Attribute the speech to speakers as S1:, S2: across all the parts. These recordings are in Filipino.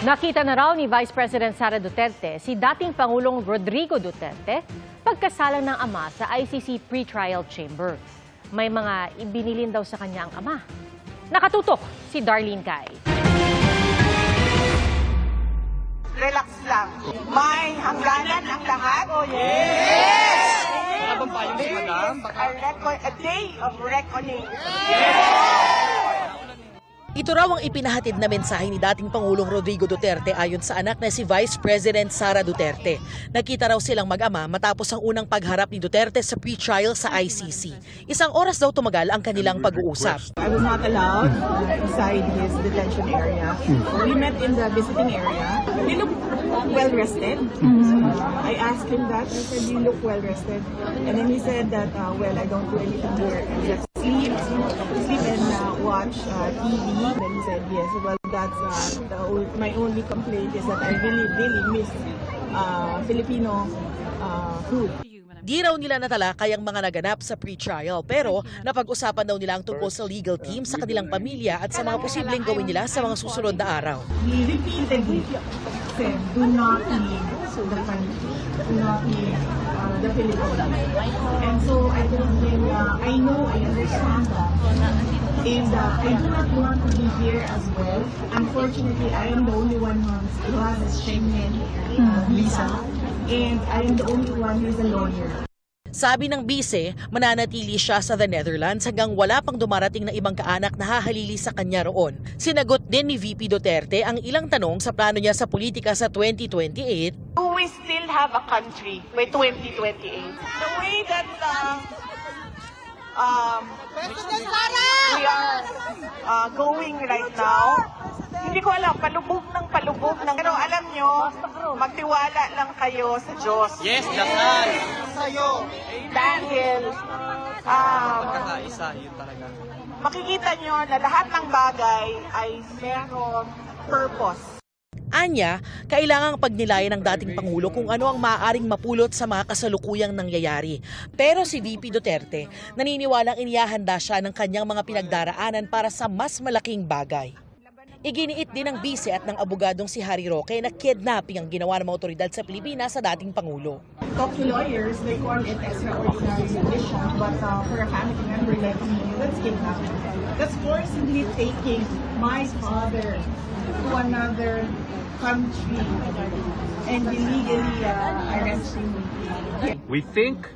S1: Nakita na raw ni Vice President Sara Duterte si dating Pangulong Rodrigo Duterte pagkasalang ng ama sa ICC pretrial chamber. May mga ibinilin daw sa kanya ang ama. Nakatutok si Darlene Cai.
S2: Relax lang. May hangganan ang lahat. Oh, yes! A day of reckoning.
S3: Ito raw ang ipinahatid na mensahe ni dating Pangulong Rodrigo Duterte ayon sa anak na si Vice President Sara Duterte. Nakita raw silang mag-ama matapos ang unang pagharap ni Duterte sa pre-trial sa ICC. Isang oras daw tumagal ang kanilang pag-uusap.
S2: I was not allowed inside his detention area. We met in the visiting area. He looked well rested. I asked him that. I said, "You look well rested." And then he said that, "Well, I don't do anything here. I just sleep and watch TV." Then he said, "Yes, well, that's my only complaint is that I really miss Filipino food."
S3: Di raw nila natalakay ang mga naganap sa pre-trial pero napag-usapan daw nila ang tungkol sa legal team sa kanilang pamilya at sa mga posibleng gawin nila sa mga susunod na araw.
S2: He repeatedly said, "Do not leave the country. Do not leave the Philippines." And so I told him, I know, I understand that. And I do not want to be here as well. Unfortunately, I am the only one who has a Schengen visa. And I am the only one who is a lawyer.
S3: Sabi ng bise, mananatili siya sa the Netherlands hanggang wala pang dumarating na ibang kaanak na hahalili sa kanya roon. Sinagot din ni VP Duterte ang ilang tanong sa plano niya sa politika sa 2028.
S2: Do we still have a country by 2028? The way that we are going right now, hindi ko alam, palubog ng. Pero alam nyo, magtiwala lang kayo sa Diyos.
S4: Yes, dasal.
S2: Dahil,
S4: Isa, yun talaga.
S2: makikita nyo na lahat ng bagay ay meron purpose.
S3: Anya, kailangang pagnilayan ng dating Pangulo kung ano ang maaaring mapulot sa mga kasalukuyang nangyayari. Pero si VP Duterte, naniniwalang inihahanda siya ng kanyang mga pinagdaraanan para sa mas malaking bagay. Iginiit din ng bise at ng abogadong si Harry Roque na kidnapping ang ginawa ng mga otoridad sa Pilipinas sa dating Pangulo.
S2: Talk to lawyers, they call it extraordinary condition, but for a family member like me, that's kidnapping. That's forcibly taking my father to another country and illegally arresting me.
S5: We think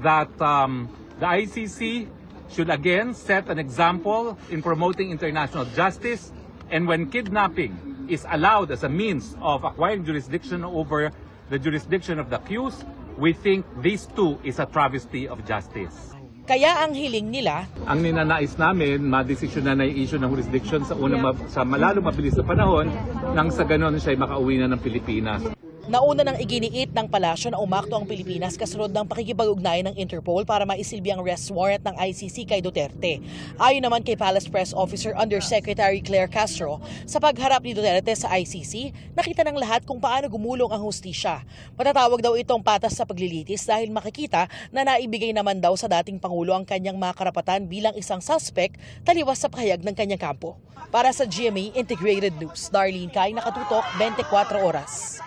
S5: that the ICC should again set an example in promoting international justice, and when kidnapping is allowed as a means of acquiring jurisdiction over the jurisdiction of the accused, we think this too is a travesty of justice.
S3: Kaya ang hiling nila,
S5: Ang ninanais namin, madesisyon na i-issue ng jurisdiction sa malalong mabilis na panahon nang sa ganon siya ay makauwi na ng Pilipinas.
S3: nauna nang iginiit ng palasyo na umakto ang Pilipinas kasunod ng pakikipag-ugnayan ng Interpol para maisilbi ang arrest warrant ng ICC kay Duterte. Ayon naman kay Palace Press Officer Undersecretary Claire Castro, sa pagharap ni Duterte sa ICC, nakita ng lahat kung paano gumulong ang hustisya. Matatawag daw itong patas sa paglilitis dahil makikita na naibigay naman daw sa dating Pangulo ang kanyang mga karapatan bilang isang suspect taliwas sa pahayag ng kanyang kampo. Para sa GMA Integrated News, Darlene Cai, nakatutok 24 oras.